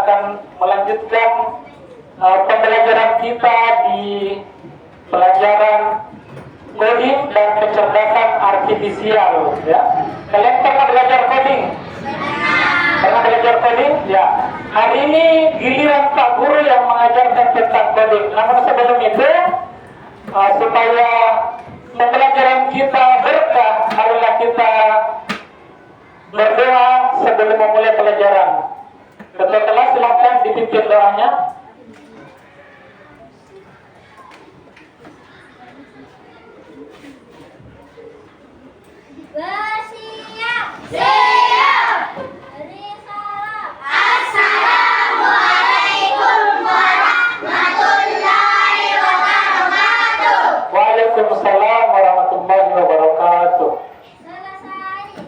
akan melanjutkan pembelajaran kita di pelajaran coding dan kecerdasan artifisial. Ya, kalian pernah belajar coding? Pernah belajar coding? Ya. Hari ini giliran Pak Guru yang mengajarkan tentang coding. Namun sebelum itu, supaya pembelajaran kita berkah, marilah kita berdoa sebelum memulai pelajaran. Ketua kelas silakan dipimpin doanya. Bersiap. Siap. Beri salam. Assalamualaikum warahmatullahi wabarakatuh. Waalaikumsalam warahmatullahi wabarakatuh. Selesai.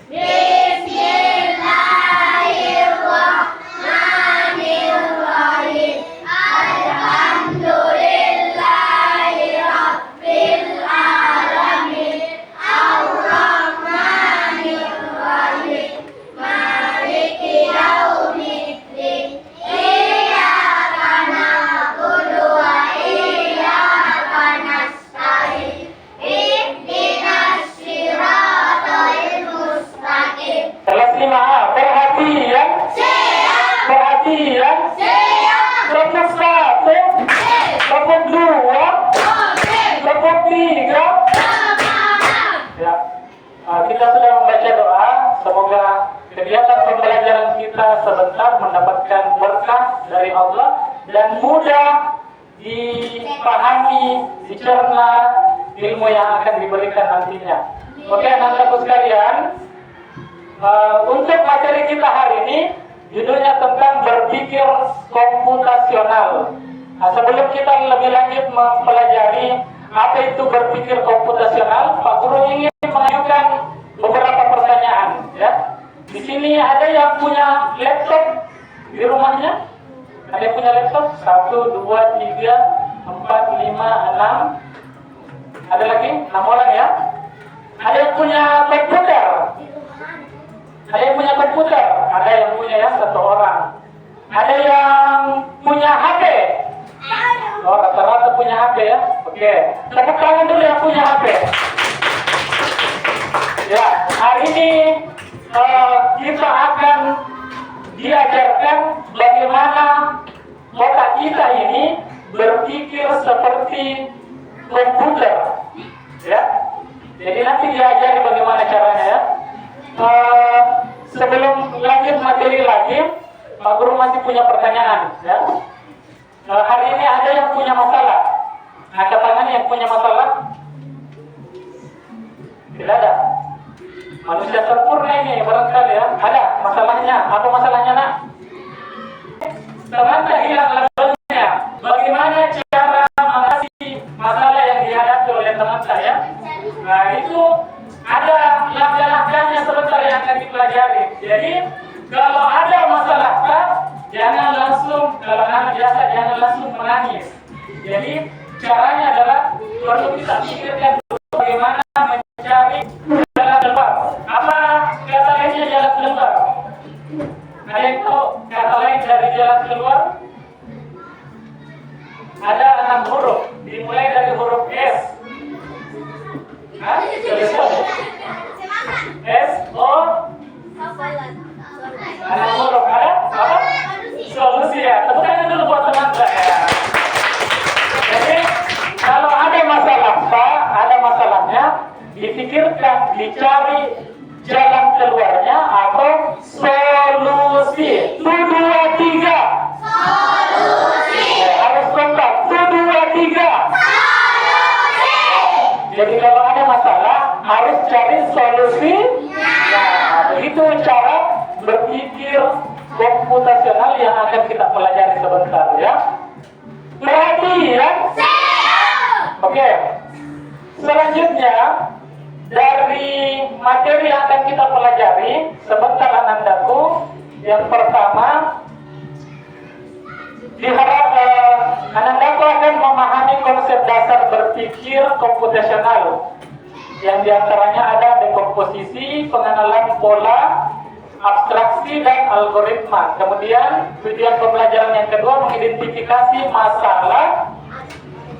Bismillahirrahmanirrahim. Alhamdulillahirabbil alamin. Ar-Rahmanirrahim. Maliki yaumiddin. Iyyaka na'budu wa iyyaka nasta'in. Ihdinas siratal mustaqim. Kelas 5A, perhatian. Siap. Perhatian. Siap. Kelompok 1, kelompok 2, kelompok 3. Ya, kita sudah membaca doa. Semoga kegiatan pembelajaran kita sebentar mendapatkan berkah dari Allah dan mudah dipahami, dicerna ilmu yang akan diberikan nantinya. Oke, anak-anakku sekalian, untuk materi kita hari ini judulnya tentang berpikir komputasional. Nah, sebelum kita lebih lanjut mempelajari apa itu berpikir komputasional, Pak Guru ingin mengajukan beberapa pertanyaan. Ya, di sini ada yang punya laptop di rumahnya? Ada yang punya laptop? 1, 2, 3, 4, 5, 6. Ada lagi? 6 orang ya? Ada yang punya komputer? Ada yang punya komputer? Ada yang punya ya, 1 orang. Ada yang punya HP? Oh, rata-rata punya HP ya? Oke. Tepuk tangan dulu yang punya HP. Ya, hari ini kita akan diajarkan bagaimana otak kita ini berpikir seperti komputer. Ya. Jadi nanti diajari bagaimana caranya ya. Sebelum lanjut materi lagi, Pak Guru masih punya pertanyaan ya. Hari ini ada yang punya masalah. Angkat tangan yang punya masalah. Tidak ada. Manusia sempurna ini barangkali ya. Ada masalahnya. Apa masalahnya nak? Teman tak hilang labelnya. Bagaimana cara mengatasi masalah yang dihadapi oleh teman saya? Nah itu ada langkah-langkahnya sebentar yang akan dipelajari. Jadi kalau ada masalah jangan langsung, kalau anak biasa jangan langsung menangis. Jadi caranya adalah perlu kita pikirkan bagaimana mencari jalan keluar. Apa kata lainnya jalan keluar? Ada yang tahu kata lain dari jalan keluar? Ada 6 huruf, dimulai dari huruf S. Hah? S, O, ada huruf, ada? Apa? Solusi ya. Tepuk tangan dulu buat teman saya. Jadi kalau ada masalah Pak, ada masalahnya, dipikirkan, dicari jalan keluarnya atau solusi. 1, 2, 3. Solusi. Harus kompak. 1, 2, 3. Solusi. Jadi kalau ada masalah harus cari solusi. Nah, begitu cara berpikir komputasional yang akan kita pelajari sebentar ya. Perhatian. Oke. Selanjutnya dari materi yang akan kita pelajari sebentar anandaku. Yang pertama, diharap anandaku akan memahami konsep dasar berpikir komputasional. Yang diantaranya ada dekomposisi komposisi, pengenalan pola, abstraksi, dan algoritma. Kemudian tujuan pembelajaran yang kedua mengidentifikasi masalah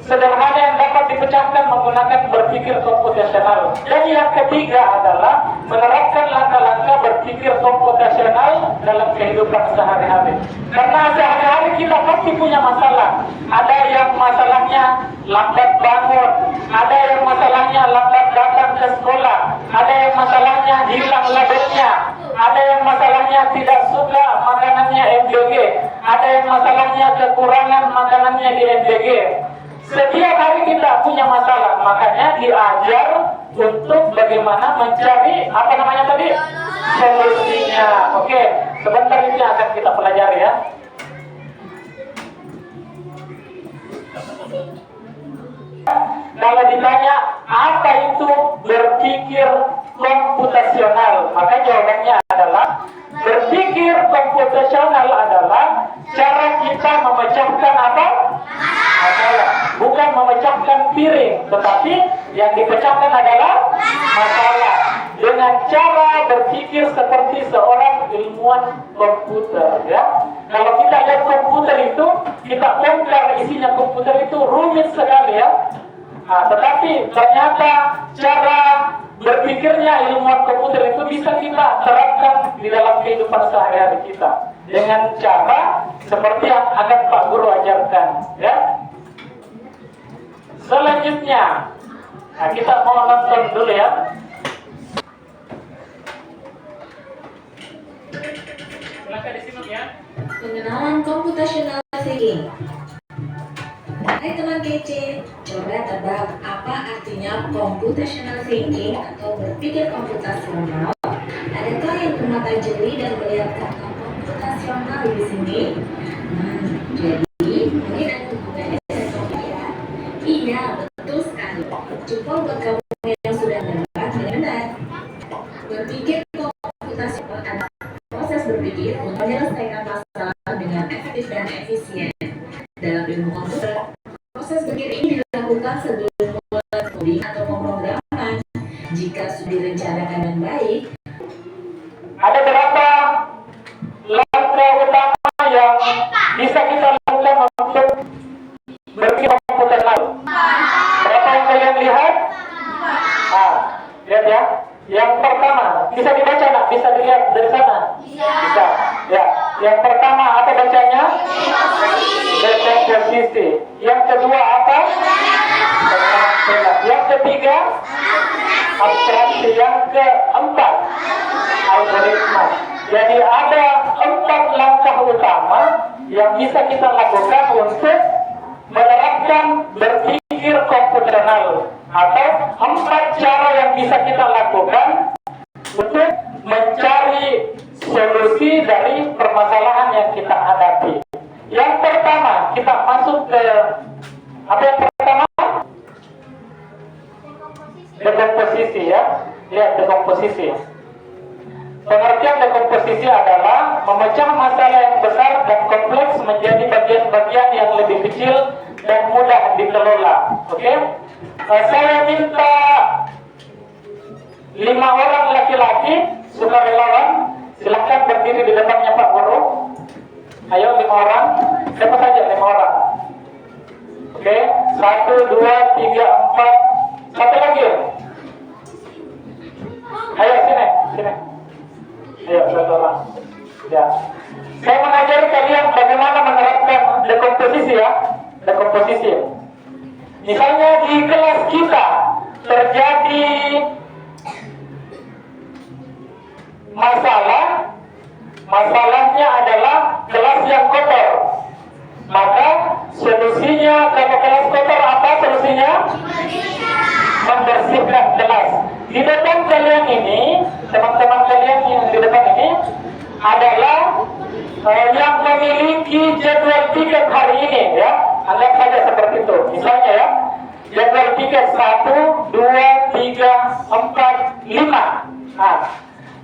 sederhana yang dapat dipecahkan menggunakan berpikir komputasional. Dan yang ketiga adalah menerapkan langkah-langkah berpikir komputasional dalam kehidupan sehari-hari. Karena sehari-hari kita pasti punya masalah. Ada yang masalahnya lambat bangun, ada yang masalahnya lambat datang ke sekolah, ada yang masalahnya hilang labelnya, ada yang masalahnya tidak suka makanannya MBG, ada yang masalahnya kekurangan makanannya di MBG. Setiap hari kita punya masalah, makanya diajar untuk bagaimana mencari apa namanya tadi? Solusinya. Oke, sebentar ini akan kita pelajari ya. Kalau ditanya apa itu berpikir komputasional, maka jawabannya adalah berpikir komputasional adalah cara kita memecahkan apa? Masalah. Bukan memecahkan piring, tetapi yang dipecahkan adalah masalah dengan cara berpikir seperti seorang ilmuwan komputer ya. Kalau kita lihat komputer itu, kita bongkar isinya komputer itu rumit sekali ya. Nah, tetapi ternyata cara berpikirnya ilmuwan komputer itu bisa kita terapkan di dalam kehidupan sehari-hari kita dengan cara seperti yang akan Pak Guru ajarkan ya. Selanjutnya, nah kita mau nonton dulu ya. Silakan disimak ya. Pengenalan computational thinking. Hai teman kece, coba tebak apa artinya computational thinking atau berpikir komputasional? Adakah yang bermata jeli dan melihat kata komputasional di sini? Jadi mungkin ada hubungannya dengan komputer ya? Iya, betul sekali. Coba buat kamu yang sudah menebak dengan benar. Berpikir komputasional adalah proses berpikir untuk menyelesaikan masalah dengan efektif dan efisien. Dalam ilmu komputer, proses berpikir ini dilakukan sebelum mulai coding atau pemrograman. Jika sudah direncanakan dengan baik, ada berapa langkah utama yang bisa kita lakukan untuk berpikir komputasional? Berapa yang kalian lihat? Ah, lihat ya. Yang pertama, bisa dibaca nak? Bisa dilihat dari sana? Bisa. Ya. Yang pertama apa bacanya? Dekomposisi. Yang kedua apa? Yang ketiga abstraksi. Yang keempat algoritma. Jadi ada 4 langkah utama yang bisa kita lakukan untuk menerapkan berpikir komputasional atau 4 cara yang bisa kita lakukan untuk mencari solusi dari permasalahan yang kita hadapi. Yang pertama, kita masuk ke apa yang pertama? Dekomposisi ya. Lihat dekomposisi. Pengertian dekomposisi adalah memecah masalah yang besar dan kompleks menjadi bagian-bagian yang lebih kecil dan mudah dikelola. Oke? Saya minta 5 orang laki-laki sukarelawan, silahkan berdiri di depannya Pak Guru. Ayo 5 orang, siapa saja 5 orang. Oke, 1, 2, 3, 4, satu lagi. Ayo sini, sini. Ayo 1 orang. Ya. Saya mengajari kalian bagaimana menerapkan dekomposisi ya, dekomposisi. Misalnya di kelas kita terjadi masalahnya adalah kelas yang kotor. Maka solusinya kalau kelas kotor apa solusinya? Membersihkan kelas. Di depan kalian ini, teman-teman kalian yang di depan ini adalah yang memiliki jadwal tiket hari ini ya. Anggap saja seperti itu. Misalnya ya, jadwal tiket 1, 2, 3, 4, 5. Nah,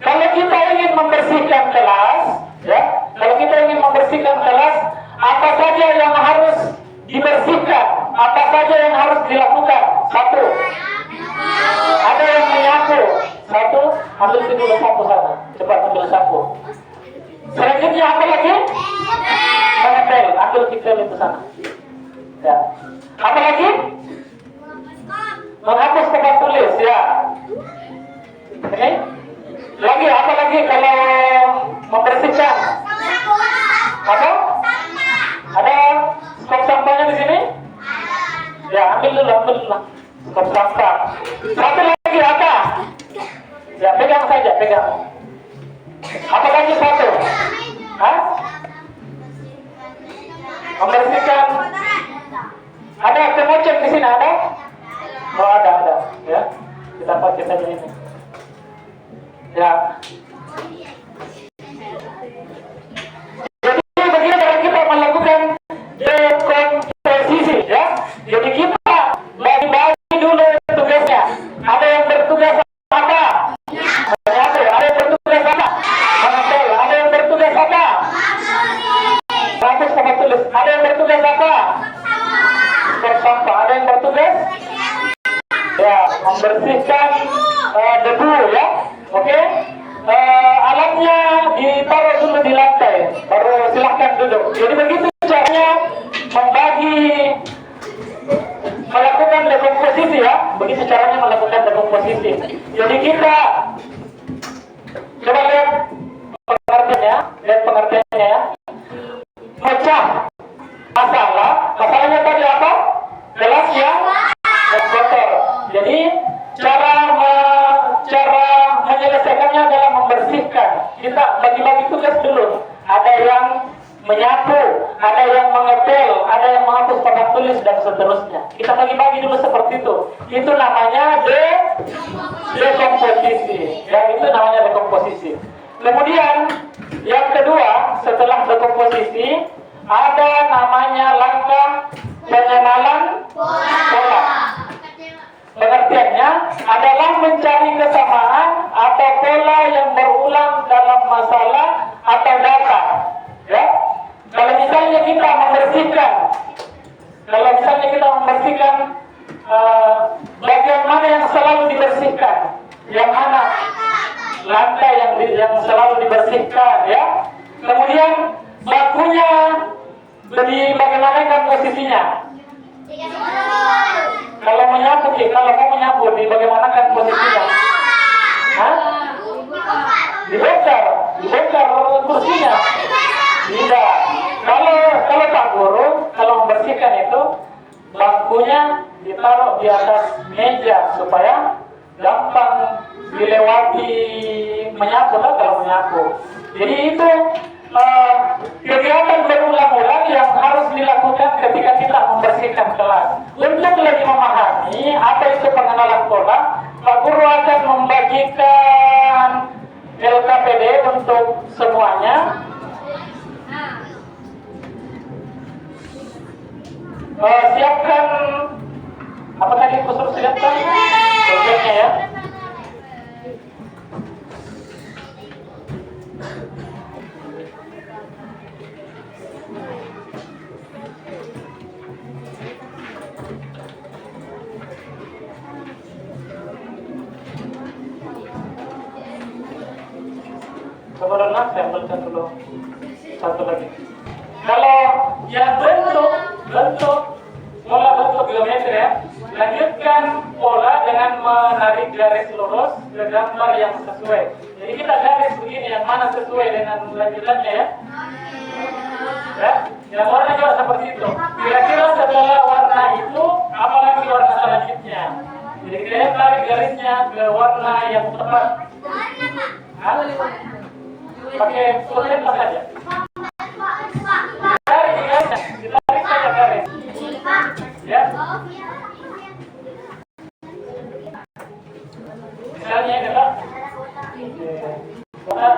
kalau kita ingin membersihkan kelas, ya, kalau kita ingin membersihkan kelas, apa saja yang harus dibersihkan? Apa saja yang harus dilakukan? 1, ada yang menyapu. 1, detail itu sana. Ya. Apa lagi? Menghapus papan tulis, ya. Oke. Lagi apa lagi kalau membersihkan? Apa? Ada stop sampahnya di sini? Ya, ambil dulu. Stop sampah. Satu lagi apa? Ya, pegang saja, pegang. Apa lagi satu? Hah? Membersihkan. Ada kemoceng di sini, ada? Oh, ada. Ya, kita pakai saja ini. Ya. Jadi begini cara kita melakukan dekomposisi, ya. Jadi kita bagi dulu tugasnya. Ada yang bertugas apa? Menyapu. Ada yang bertugas apa? Mengatur. Ada yang bertugas apa? Menghapus papan tulis. Ada yang bertugas apa? Sampah. Ada yang bertugas? Ya, membersihkan debu, ya. Oke. Alatnya ditaruh dulu di lantai. Baru silahkan duduk. Jadi begitu caranya melakukan dekomposisi, ya. Begitu caranya melakukan dekomposisi. Jadi kita coba lihat pengertiannya, ya. Pecah masalahnya tadi apa? Gelas yang kotor. Jadi cara menyelesaikannya adalah membersihkan. Kita bagi-bagi tugas dulu. Ada yang menyapu, ada yang mengepel, ada yang menghapus papan tulis dan seterusnya. Kita bagi-bagi dulu seperti itu. Itu namanya dekomposisi. Ya, itu namanya dekomposisi. Kemudian yang kedua setelah dekomposisi ada namanya langkah pengenalan pola. Pengertiannya adalah mencari kesamaan atau pola yang berulang dalam masalah atau data. Ya, kalau misalnya kita membersihkan, bagian mana yang selalu dibersihkan, yang mana lantai yang selalu dibersihkan, ya. Kemudian bakunya bagaimana posisinya? Kalau mau menyapu, bagaimana posisinya? Hah? Dibongkar kursinya. Tidak. Kalau Pak Guru, kalau membersihkan itu bangkunya ditaruh di atas meja supaya gampang dilewati menyapu lah kalau menyapu. Jadi itu kegiatan berulang-ulang yang harus dilakukan ketika kita membersihkan kelas. Untuk lebih memahami apa itu pengenalan pola, Pak Guru akan membagikan LKPD untuk semuanya. Siapkan apa tadi aku suruh siapkan? Dokumennya, ya. Kemudian saya ambilkan dulu satu lagi. Kalau yang bentuk pola bentuk geometri, ya, lanjutkan pola dengan menarik garis lurus ke gambar yang sesuai. Jadi kita garis begini yang mana sesuai dengan lanjutannya, ya. Ya, yang warna juga seperti itu. Kira-kira setelah warna itu apalagi warna selanjutnya. Jadi kita tarik garisnya ke warna yang tepat. Pakai pulpen saja. Ditarik saja garis. Ya. Misalnya ini Pak. Bulat.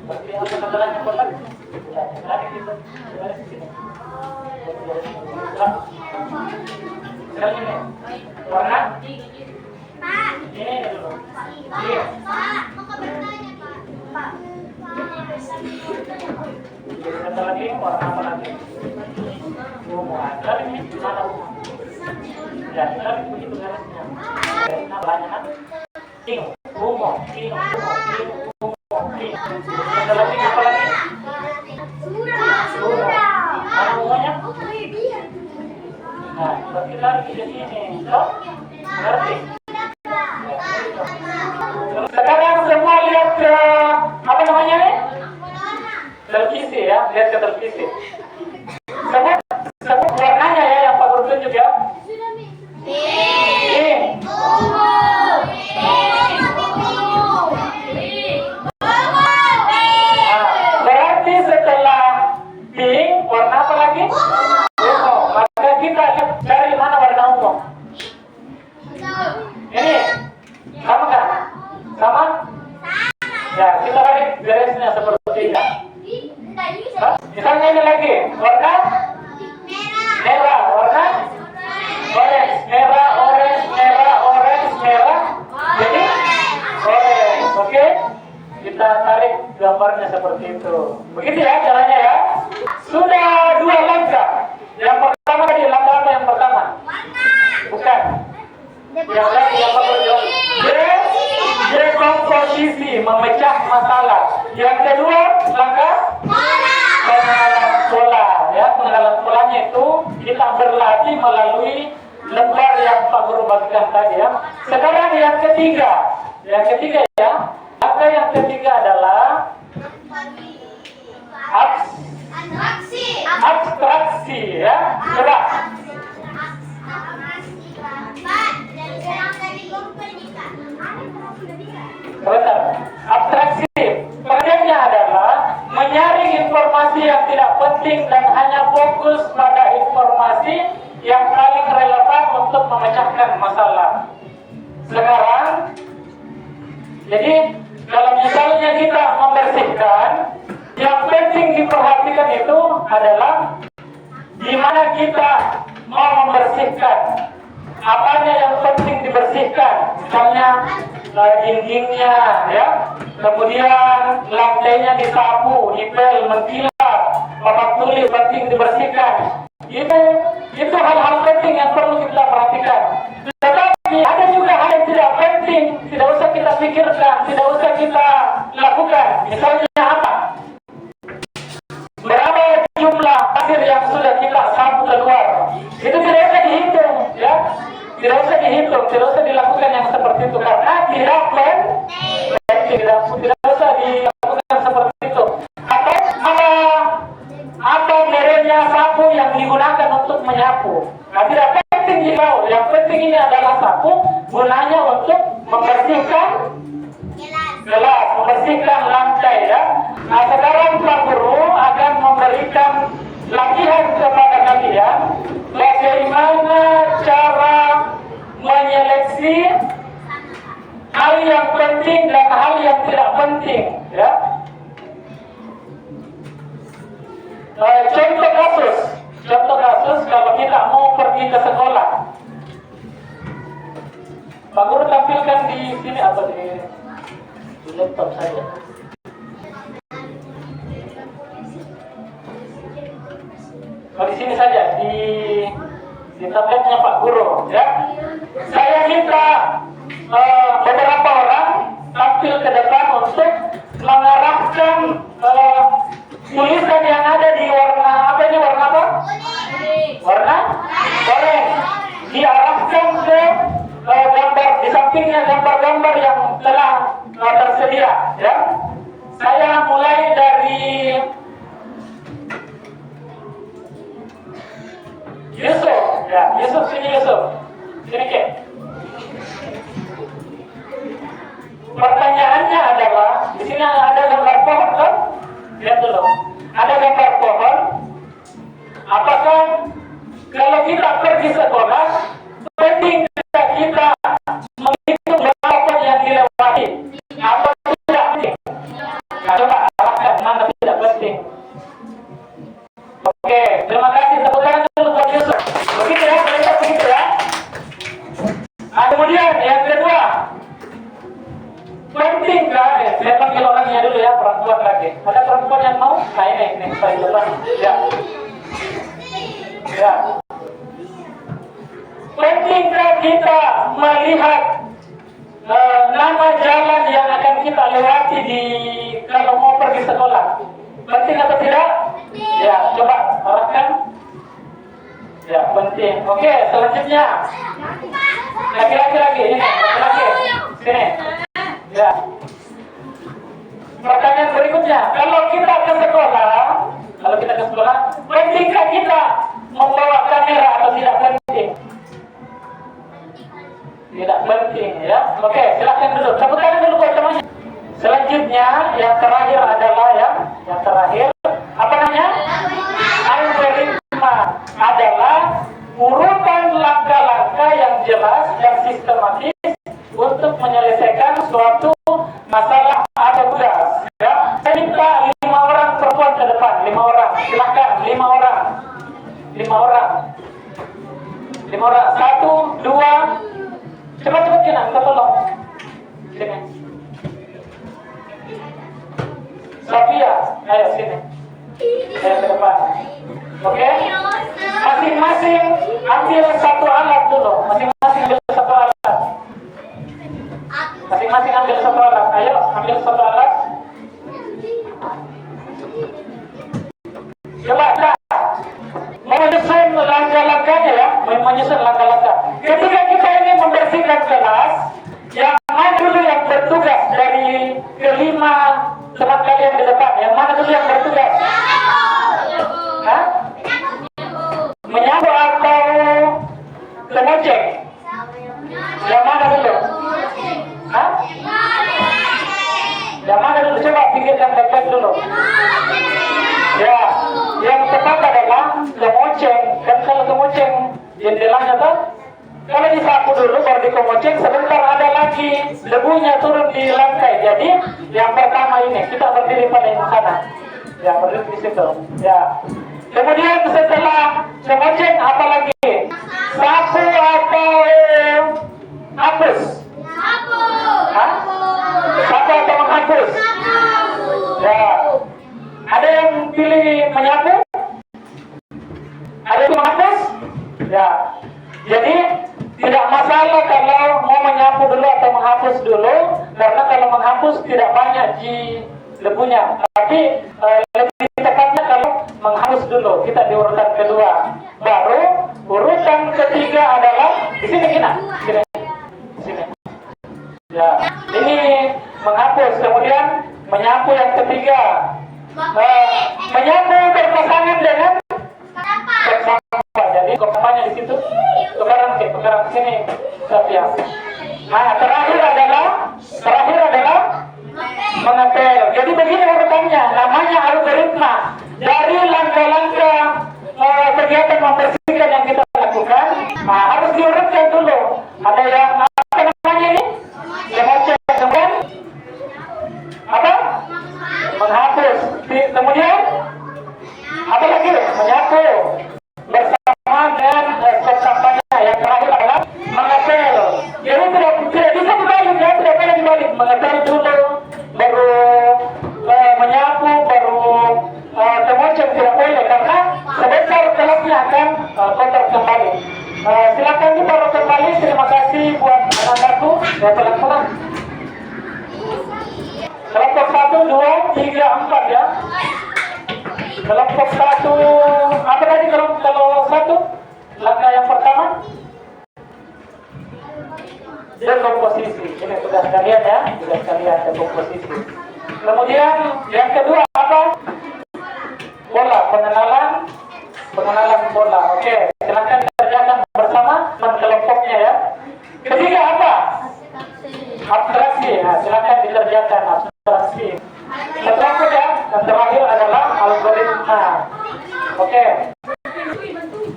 Berarti apa katakannya bulat? Tarik gitu. Garis sini. Misalnya ini. Warna. Ini dulu. Iya. Satu lagi, warna apa lagi? Ungu. Dari ini mana ungu? Ya, tarik begitu garisnya. Nah, banyak kan? Ungu. Satu lagi apa lagi? lagi di sini. So, ngerti? Sekarang semua lihat ke apa namanya nih? Televisi ya, lihat ke televisi. Sebut warnanya ya yang Pak Guru tunjuk ya. Pink. Berarti setelah pink, warna apa lagi? Ungu. Maka kita lihat dari mana warna ungu. Ini sama nggak? Sama? Ya, kita balik garisnya seperti ini. Misalnya ini lagi, warna merah, warna orange, merah, orange, merah, orange, merah. Jadi orange, oke? Kita tarik gambarnya seperti itu. Begitu ya caranya ya. Sudah dua langkah. Yang pertama tadi langkah apa yang pertama? Bukan. Yang tadi yang pertama. Dekomposisi, memecah masalah. Yang kedua langkah pengenalan pola. Ya, pengenalan polanya itu kita berlatih melalui lembar yang Pak Guru bagikan tadi ya. Sekarang yang ketiga. Yang ketiga ya. Maka yang ketiga adalah abstraksi ya. Coba. Sebentar. Abstraksi. Pengertiannya adalah menyaring informasi yang tidak penting dan hanya fokus pada informasi yang paling relevan untuk memecahkan masalah. Sekarang, jadi kalau misalnya kita membersihkan, yang penting diperhatikan itu adalah di mana kita mau membersihkan. Apanya yang penting dibersihkan? Misalnya dindingnya, ya. Kemudian lantainya disapu, dipel, mengkilap, papan tulis penting dibersihkan. Itu hal-hal penting yang perlu kita perhatikan. Tetapi ada juga hal yang tidak penting, tidak usah kita pikirkan, tidak usah kita lakukan. Misalnya apa? Berapa jumlah pasir yang sudah kita sapu keluar? Itu tidak usah dihitung, ya. Tidak usah dihitung, tidak usah dilakukan yang seperti itu karena tidak penting, tidak usah dilakukan seperti itu. Atau mereknya sapu yang digunakan untuk menyapu. Nah, tidak penting jika yang penting ini adalah sapu gunanya untuk membersihkan gelas, membersihkan lantai ya. Nah, sekarang Pak Guru akan memberikan latihan kepada kalian bagaimana cara menyeleksi hal yang penting dan hal yang tidak penting ya. Contoh kasus kalau kita mau pergi ke sekolah. Pak Guru tampilkan di sini atau di laptop saja. Oh, di sini saja di tabletnya Pak Guru ya. Saya minta beberapa orang tampil ke depan untuk mengarahkan tulisan yang ada di warna apa ini, warna apa? Warna orange. Diarahkan ke gambar di sampingnya, gambar-gambar yang telah tersedia ya. Saya mulai dari Yusuf ya. Yusuf sini, Yusuf sini ke. Pertanyaannya adalah di sini ada gambar pohon kan? Lihat dulu. Ada gambar pohon. Apakah kalau kita pergi sekolah penting kita menghitung berapa pohon yang dilewati atau tidak penting? Nah, coba arahkan mana tidak penting. Oke, terima kasih. Tepuk tangan dulu buat Yusuf. Begitu ya, begitu ya. Nah, kemudian yang kedua, penting kan? Saya panggil orangnya dulu ya, perempuan lagi. Ada perempuan yang mau? Nah ini paling depan. Ya. Ya. Pentingkah kita melihat nama jalan yang akan kita lewati kalau mau pergi sekolah? Penting atau tidak? Ya, coba arahkan. Ya, penting. penting. Oke, selanjutnya. Laki-laki lagi, ini laki-laki. Sini. Ya. Pertanyaan berikutnya, kalau kita ke sekolah, pentingkah kita membawa kamera atau tidak penting? Tidak penting, ya. Oke, silakan dulu. Tepuk tangan dulu buat temannya. Selanjutnya, yang terakhir adalah yang terakhir, apa namanya? Algoritma adalah urutan langkah-langkah yang jelas dan sistematis untuk menyelesaikan suatu masalah atau tugas. Ya, saya minta 5 orang perempuan ke depan, 5 orang. Silakan, 5 orang. 5 orang. 5 orang. 1, 2. Cepat-cepat kena, minta tolong. Sini. Sofia, ayo sini. Ayo ke depan. Oke? Masing-masing ambil satu alat dulu. Masing-masing ambil satu alat. Masing-masing ambil satu alat. Ayo, ambil satu alat. Coba kita menyusun langkah-langkahnya ya. Menyusun langkah-langkah. Ketika kita ingin membersihkan kelas, yang mana dulu yang bertugas dari kelima teman kalian di depan? Yang mana dulu yang bertugas? Hah? Menyapu atau mengocek? Yang mana dulu? Hah? Yang mana dulu? Coba pikirkan baik-baik dulu. Ya, yang tepat adalah kemoceng. Dan kalau kemoceng jendelanya tuh, kalau disapu dulu baru dikemoceng, sebentar ada lagi debunya turun di lantai. Jadi yang pertama ini kita berdiri pada yang sana. Ya, berdiri di situ. Ya. Kemudian setelah kemoceng apa lagi? Sapu atau hapus? Sapu. Hah? Sapu atau menghapus? Ya. Ada yang pilih menyapu? Ada yang menghapus? Ya. Jadi tidak masalah kalau mau menyapu dulu atau menghapus dulu, karena kalau menghapus tidak banyak debunya. Tapi lebih tepatnya kalau menghapus dulu, kita di urutan kedua. Baru urutan ketiga adalah di sini kita. Sini. Sini. Ya, ini menghapus, kemudian menyapu yang ketiga. Menyapu berpasangan dengan sampah. Jadi sampahnya di situ. Tukaran sini. Ya. Nah, terakhir adalah mengepel. Jadi begini urutannya, namanya algoritma. Dari langkah-langkah kegiatan membersihkan yang kita lakukan, nah, harus diurutkan dulu. Ada yang apa namanya ini? Kemudian apa? Menghapus. Kemudian apa lagi? Menyapu. Bersama dengan stok sampahnya. Yang terakhir adalah mengepel. Jadi tidak bisa dibalik, ya, tidak boleh dibalik. Mengepel dulu, baru menyapu, baru kemoceng, tidak boleh karena sebentar kelasnya akan kotor kembali. Silakan ditaruh kembali. Terima kasih buat anak-anakku. Ya, pelan-pelan. Kelompok 1, 2, 3, 4 ya. Kelompok 1, apa tadi kalau 1? Langkah yang pertama dekomposisi. Ini sudah sekalian ya, sudah sekalian dekomposisi. Kemudian yang kedua apa? Bola, pengenalan bola. Oke, silakan kerjakan bersama teman kelompoknya ya. Ketiga apa? Abstraksi. Nah, silakan dikerjakan abstraksi. Kelompok ya. Dan terakhir adalah algoritma. Oke.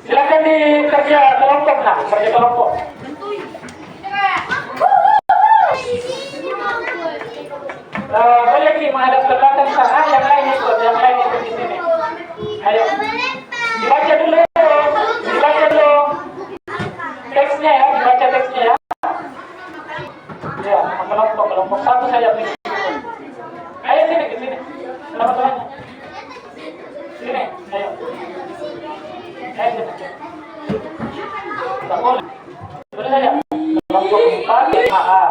Silakan dikerja kelompok. Nah, kerja kelompok. Boleh menghadap ke belakang sana, yang lain ikut di sini. Ayo. Dibaca dulu teksnya ya, dibaca teksnya ya. Ya, kelompok 1 saja pilih. Ayo sini ke sini. Teman-teman. Sini, ayo. Ayo sini. Tak boleh. Boleh saja. Kelompok 4 AA.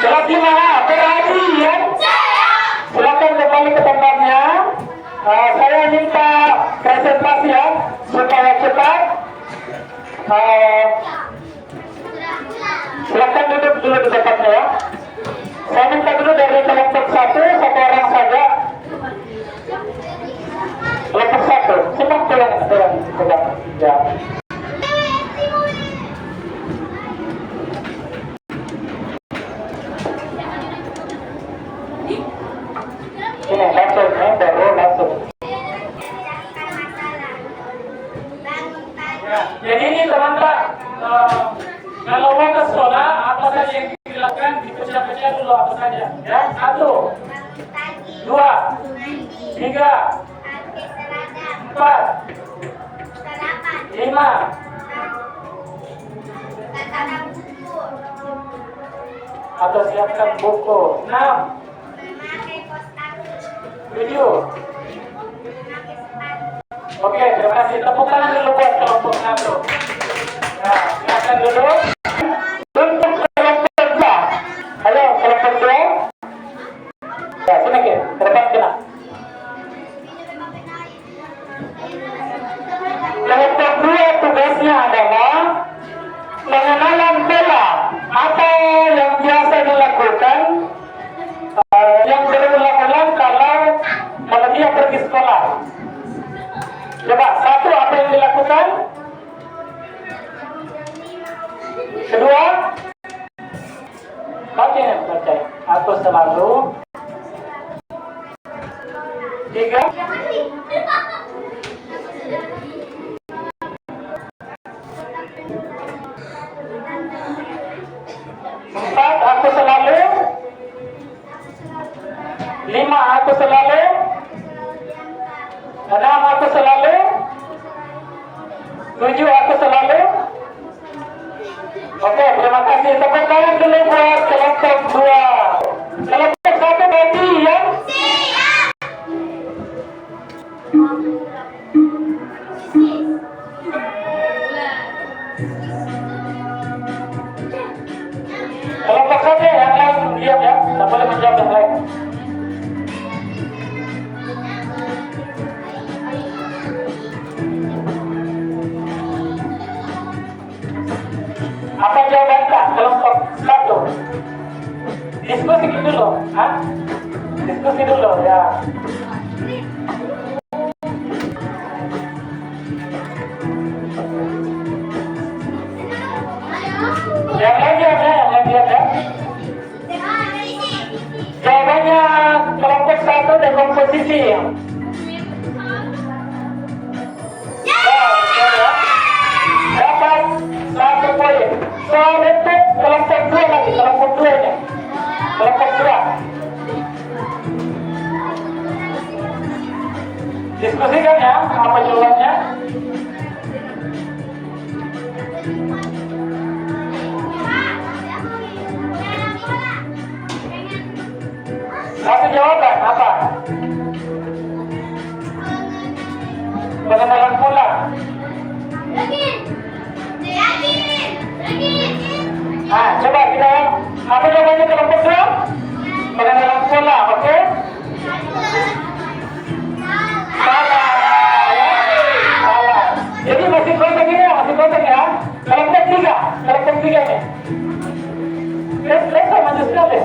Kelas 5A, perhatian. Silakan kembali ke Saya minta presentasi ya supaya cepat. Silakan duduk dulu di tempatnya ya. Saya minta dulu dari kelompok 1 satu orang saja. Kelompok 1, cepat pulang ya. Ini langsung, baru langsung. Ya, jadi ini teman-teman, kalau mau ke sekolah, apa saja yang dilakukan, dipecah-pecah dulu apa saja. Ya, 1, 2, 3, 4, 5, atau siapkan buku. 6, 7. Oke, terima kasih. Tepuk tangan dulu buat kelompok 1. Nah, silakan dulu. Untuk kelompok 2. Ayo, kelompok 2. Ya, sini ke depan kena. Kelompok 2 tugasnya adalah pengenalan pola apa yang biasa dilakukan yang berulang-ulang kalau dia pergi sekolah. Coba, 1, apa yang dilakukan? 2, baca. Aku selalu. 3, 4, aku selalu. 5, aku selalu. 6, aku selalu. 7, aku selalu. Oke, terima kasih. Tepuk tangan dulu buat kelompok 2. Kelompok 1 berarti yang kelompok 1 yang lain diam ya, tidak boleh menjawab yang lain. Apa jawaban Kak? Kelompok 1. Diskusi dulu. Diskusi dulu ya. Yang lain ya. Jawabannya kelompok 1 dan komposisi. Dapat 1 poin. Soal itu kelompok 2 lagi, kelompok 2 nya. Kelompok 2. Diskusikan ya, apa jawabannya? Satu jawaban apa? Pengenalan pola. Coba kita apa jawabannya kelompok 2? Pengenalan pola, oke? Salah. Jadi masih kosong ya. Kelompok 3 nih. Let's maju sekali.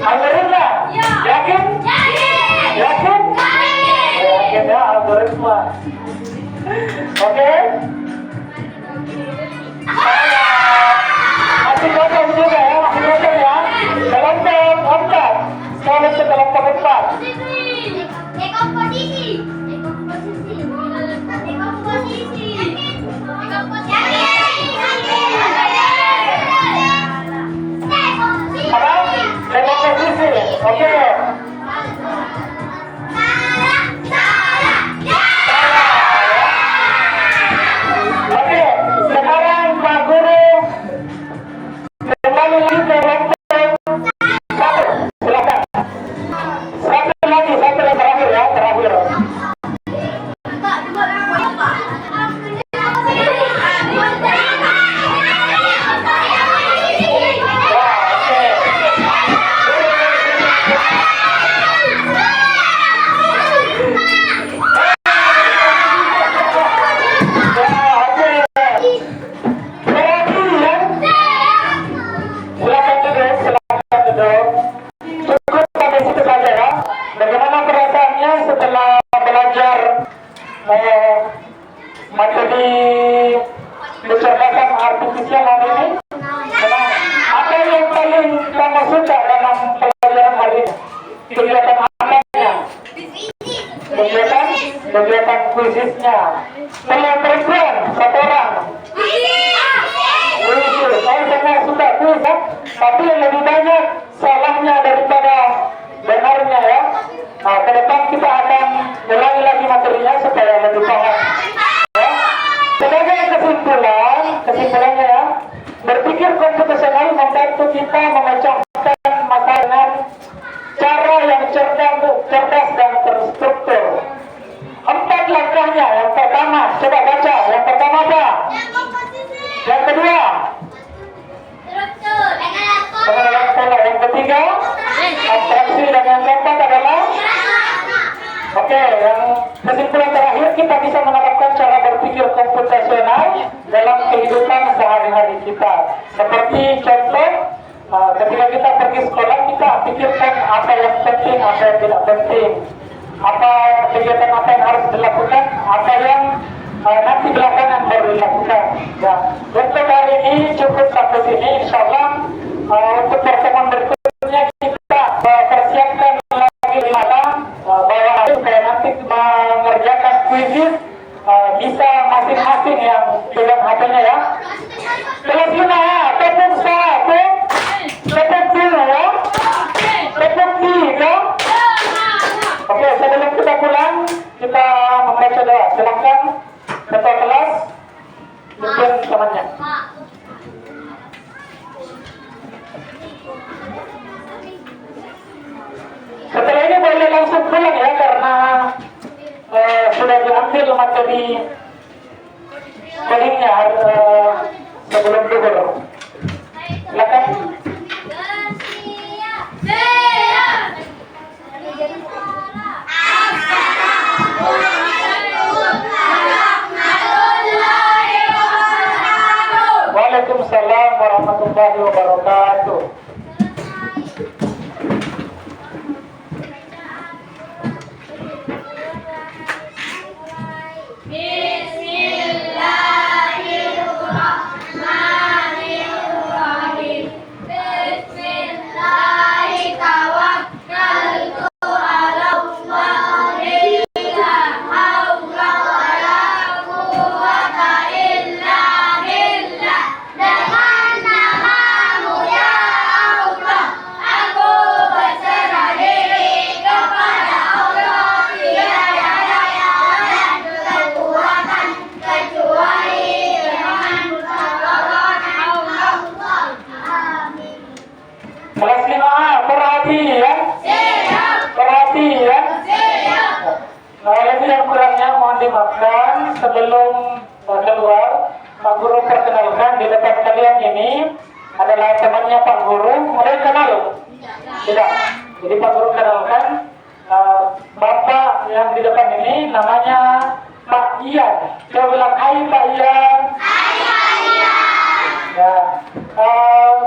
Algoritma? Yakin? Yakin ya, algoritma. Oke? Masih kosong kamu suka dalam pelajaran hari ini? Kegiatan apanya? Kegiatan kuisisnya. Kalau perempuan, satu orang. Kuis, saya sangat suka kuis, kan? Tapi yang lebih banyak salahnya daripada benarnya ya. Nah, ke depan kita akan ulangi lagi materinya supaya lebih paham. Ya. Sebagai kesimpulannya ya, berpikir komputasional membantu kita memecahkan masalah dengan cara yang cerdas dan terstruktur. 4 langkahnya. Yang pertama, coba baca. Yang pertama apa? Yang kedua, pengenalan pola. Yang ketiga, abstraksi. Dan yang keempat adalah oke, yang kesimpulan terakhir, kita bisa menerapkan cara berpikir komputasional dalam kehidupan sehari-hari kita. Seperti contoh, ketika kita pergi sekolah, kita pikirkan apa yang penting, apa yang tidak penting, apa kegiatan apa yang harus dilakukan, apa yang nanti belakangan baru dilakukan. Ya, untuk hari ini cukup sampai sini. Insyaallah untuk pertemuan berikutnya kita persiapkan lagi bahwa supaya nanti mengerjakan kuisis bisa masing-masing yang pegang HP-nya ya. Kelas 5 ya, tepuk satu, tepuk 2 ya, tepuk 3. Oke, sebelum kita pulang, kita membaca doa. Silakan ketua kelas, pimpin temannya. Setelah ini boleh langsung pulang ya, karena sudah diambil materi codingnya sebelum duhur. Silakan. Waalaikumsalam warahmatullahi wabarakatuh. Bismillahirrahmanirrahim. Bismillahi tawakkaltu ala Allah. La haula wala quwwata illa billah. Dengan namamu ya Allah, aku berserah diri kepada Allah. Tiada daya dan kekuatan kecuali dengan pertolongan Allah. Amin. Kelas 5A, perhatian. Siap. Perhatian. Siap. Nah, lebih yang kurangnya mohon dimaafkan. Sebelum keluar, Pak Guru perkenalkan di depan kalian ini adalah temannya Pak Guru. Mulai kenal? Tidak. Jadi Pak Guru kenalkan Bapak yang di depan ini namanya Pak Ian. Saya bilang hai Pak Ian. Ya,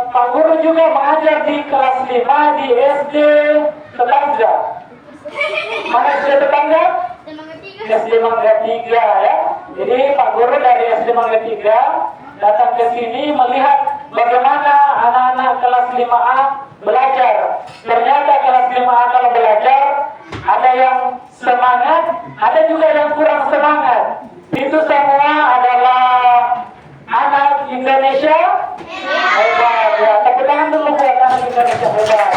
Pak Guru juga mengajar di kelas 5 di SD Tetangga. Mana SD Tetangga? SD Mangga 3 ya. Jadi Pak Guru dari SD Mangga 3 datang ke sini melihat bagaimana anak-anak kelas 5A belajar. Ternyata kelas 5A kalau belajar ada yang semangat, ada juga yang kurang semangat. Itu semua adalah anak Indonesia hebat ya. Tepuk tangan dulu buat anak Indonesia hebat.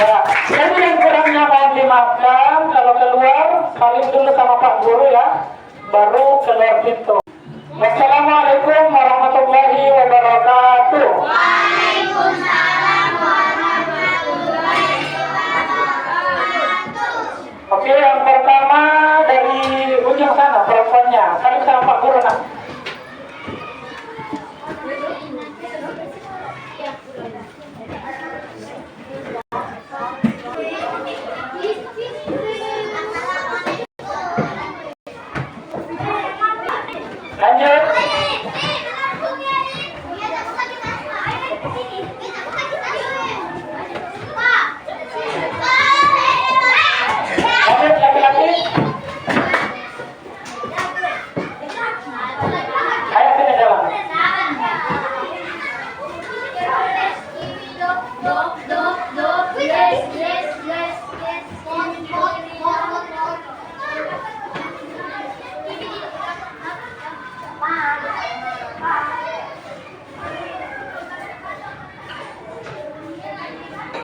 Ya, jadi yang kurangnya mohon dimaafkan. Kalau keluar saling dulu sama Pak Guru ya, baru keluar pintu. Wassalamualaikum.